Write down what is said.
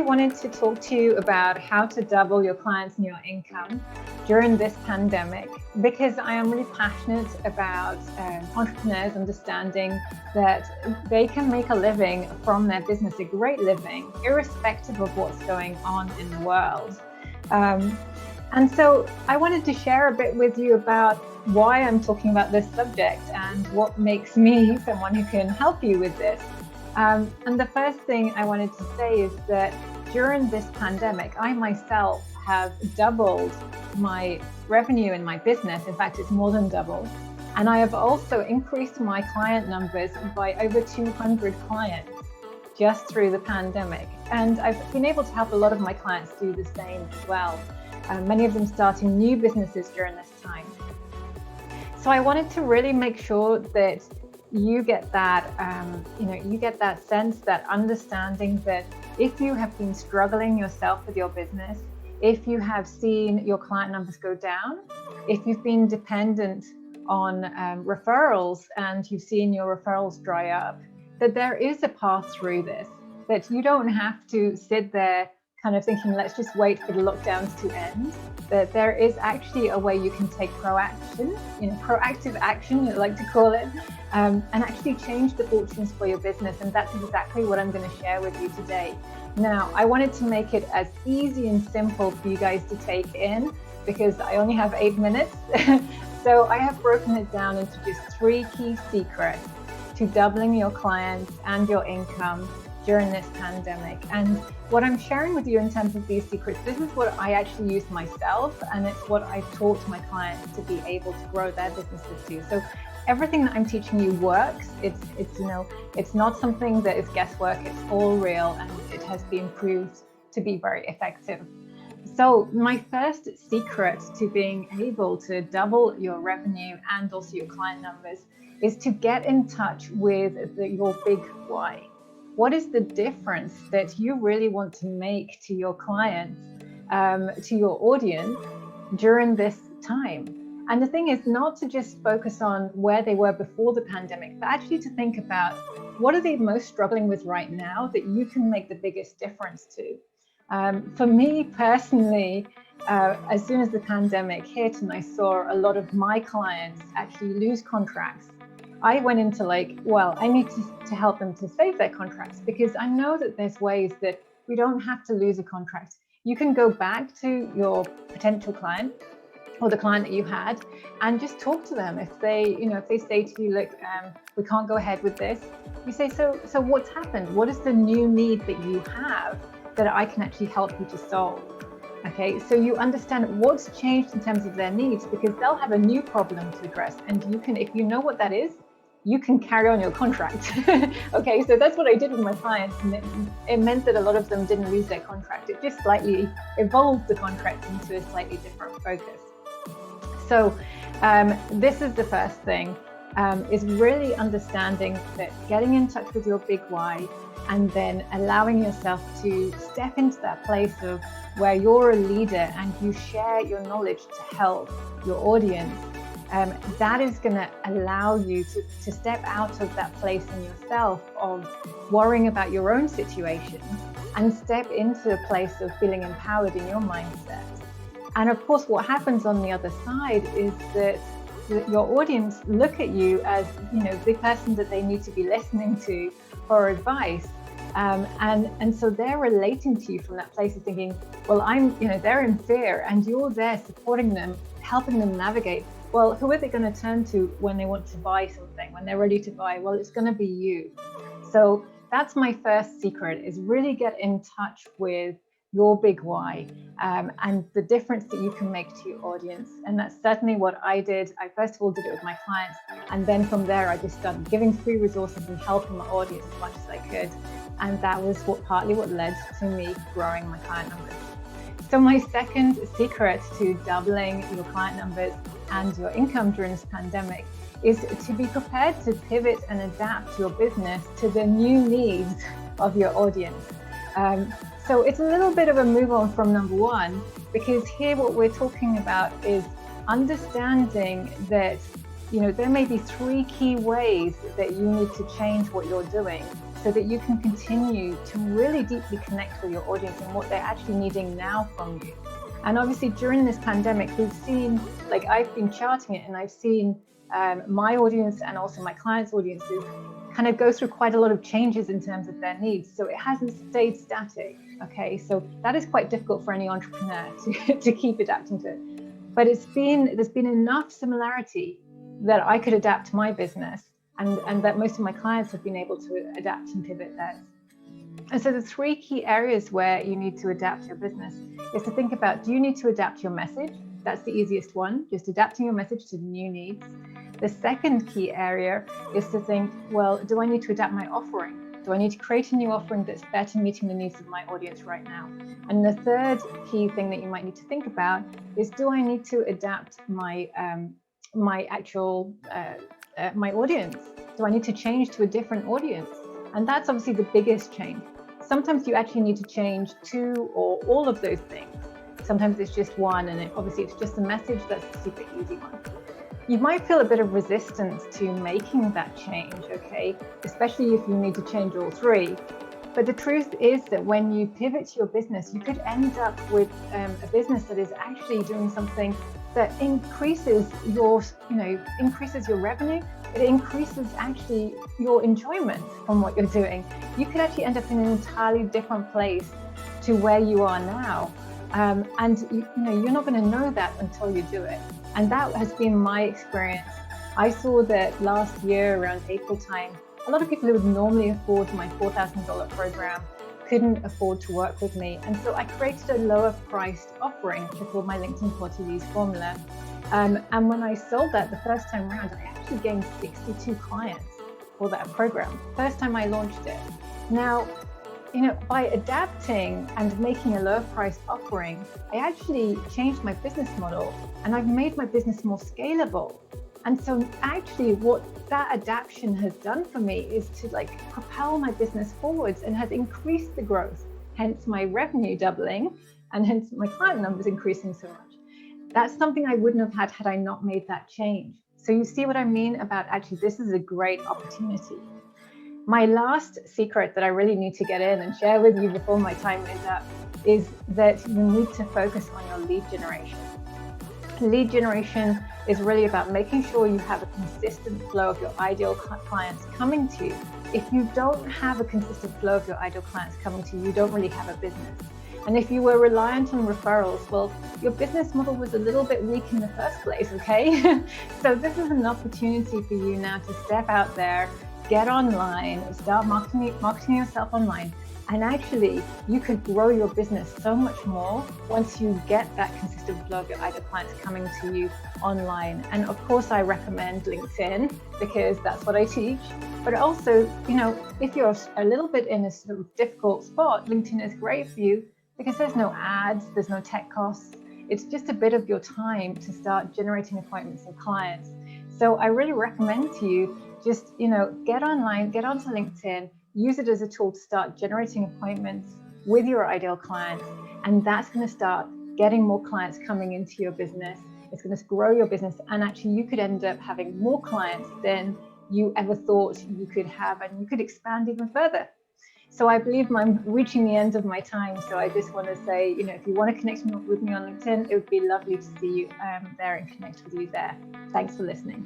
wanted to talk to you about how to double your clients and your income during this pandemic, because I am really passionate about entrepreneurs understanding that they can make a living from their business, a great living, irrespective of what's going on in the world. And so I wanted to share a bit with you about why I'm talking about this subject and what makes me someone who can help you with this. And the first thing I wanted to say is that during this pandemic, I myself have doubled my revenue in my business. In fact, it's more than doubled. And I have also increased my client numbers by over 200 clients just through the pandemic. And I've been able to help a lot of my clients do the same as well. Many of them starting new businesses during this time. So I wanted to really make sure that you get that, you get that sense, that understanding that if you have been struggling yourself with your business, if you have seen your client numbers go down, if you've been dependent on referrals and you've seen your referrals dry up, that there is a path through this, that you don't have to sit there kind of thinking, let's just wait for the lockdowns to end, that there is actually a way you can take proactive action, I like to call it, and actually change the fortunes for your business. And that's exactly what I'm going to share with you today. Now, I wanted to make it as easy and simple for you guys to take in because I only have 8 minutes. So I have broken it down into just 3 key secrets to doubling your clients and your income during this pandemic. And what I'm sharing with you in terms of these secrets, this is what I actually use myself, and it's what I've taught my clients to be able to grow their businesses too. So everything that I'm teaching you works. It's not something that is guesswork. It's all real, and it has been proved to be very effective. So my first secret to being able to double your revenue and also your client numbers is to get in touch with your big why. What is the difference that you really want to make to your clients, to your audience during this time? And the thing is not to just focus on where they were before the pandemic, but actually to think about what are they most struggling with right now that you can make the biggest difference to. For me personally, as soon as the pandemic hit and I saw a lot of my clients actually lose contracts, I went into I need to help them to save their contracts, because I know that there's ways that we don't have to lose a contract. You can go back to your potential client or the client that you had and just talk to them. If they say to you, look, we can't go ahead with this, you say, so what's happened? What is the new need that you have that I can actually help you to solve? Okay, so you understand what's changed in terms of their needs, because they'll have a new problem to address, and you can, if you know what that is, you can carry on your contract. Okay, so that's what I did with my clients, and it meant that a lot of them didn't lose their contract. It just slightly evolved the contract into a slightly different focus. So this is the first thing, is really understanding that getting in touch with your big why, and then allowing yourself to step into that place of where you're a leader and you share your knowledge to help your audience. That is going to allow you to step out of that place in yourself of worrying about your own situation and step into a place of feeling empowered in your mindset. And of course, what happens on the other side is that your audience look at you as, the person that they need to be listening to for advice. And so they're relating to you from that place of thinking, well, they're in fear and you're there supporting them, helping them navigate. Well, who are they going to turn to when they want to buy something, when they're ready to buy? Well, it's going to be you. So that's my first secret, is really get in touch with your big why, and the difference that you can make to your audience. And that's certainly what I did. I first of all did it with my clients, and then from there I just started giving free resources and helping my audience as much as I could. And that was partly what led to me growing my client numbers. So my second secret to doubling your client numbers and your income during this pandemic is to be prepared to pivot and adapt your business to the new needs of your audience. So it's a little bit of a move on from number one, because here what we're talking about is understanding that there may be 3 key ways that you need to change what you're doing so that you can continue to really deeply connect with your audience and what they're actually needing now from you. And obviously during this pandemic, we've seen, like I've been charting it, and I've seen my audience and also my clients' audiences kind of go through quite a lot of changes in terms of their needs. So it hasn't stayed static. Okay, so that is quite difficult for any entrepreneur to keep adapting to it. But there's been enough similarity that I could adapt my business, and that most of my clients have been able to adapt and pivot theirs. And so the three key areas where you need to adapt your business is to think about, do you need to adapt your message? That's the easiest one, just adapting your message to the new needs. The second key area is to think, well, do I need to adapt my offering? Do I need to create a new offering that's better meeting the needs of my audience right now? And the third key thing that you might need to think about is, do I need to adapt my my audience? Do I need to change to a different audience? And that's obviously the biggest change. Sometimes you actually need to change two or all of those things. Sometimes it's just one, and obviously it's just a message. That's the super easy one. You might feel a bit of resistance to making that change, okay? Especially if you need to change all three. But the truth is that when you pivot your business, you could end up with a business that is actually doing something that increases your revenue. It increases actually your enjoyment from what you're doing. You could actually end up in an entirely different place to where you are now. And you're not going to know that until you do it. And that has been my experience. I saw that last year around April time, a lot of people who would normally afford my $4,000 program couldn't afford to work with me. And so I created a lower priced offering, which I called my LinkedIn 40 V's formula. And when I sold that the first time around, I actually gained 62 clients for that program, first time I launched it. Now, by adapting and making a lower priced offering, I actually changed my business model, and I've made my business more scalable. And so actually what that adaptation has done for me is to propel my business forwards and has increased the growth, hence my revenue doubling, and hence my client numbers increasing so much. That's something I wouldn't have had I not made that change. So you see what I mean about actually this is a great opportunity. My last secret that I really need to get in and share with you before my time is up is that you need to focus on your lead generation. Lead generation is really about making sure you have a consistent flow of your ideal clients coming to you. If you don't have a consistent flow of your ideal clients coming to you, you don't really have a business. And if you were reliant on referrals, well, your business model was a little bit weak in the first place, okay? So this is an opportunity for you now to step out there, get online, start marketing yourself online. And actually, you could grow your business so much more once you get that consistent flow of your ideal clients coming to you online. And of course, I recommend LinkedIn because that's what I teach. But also, if you're a little bit in a sort of difficult spot, LinkedIn is great for you because there's no ads, there's no tech costs. It's just a bit of your time to start generating appointments and clients. So I really recommend to you just, get online, get onto LinkedIn, use it as a tool to start generating appointments with your ideal clients. And that's going to start getting more clients coming into your business. It's going to grow your business. And actually, you could end up having more clients than you ever thought you could have, and you could expand even further. So I believe I'm reaching the end of my time. So I just want to say, if you want to connect with me on LinkedIn, it would be lovely to see you there and connect with you there. Thanks for listening.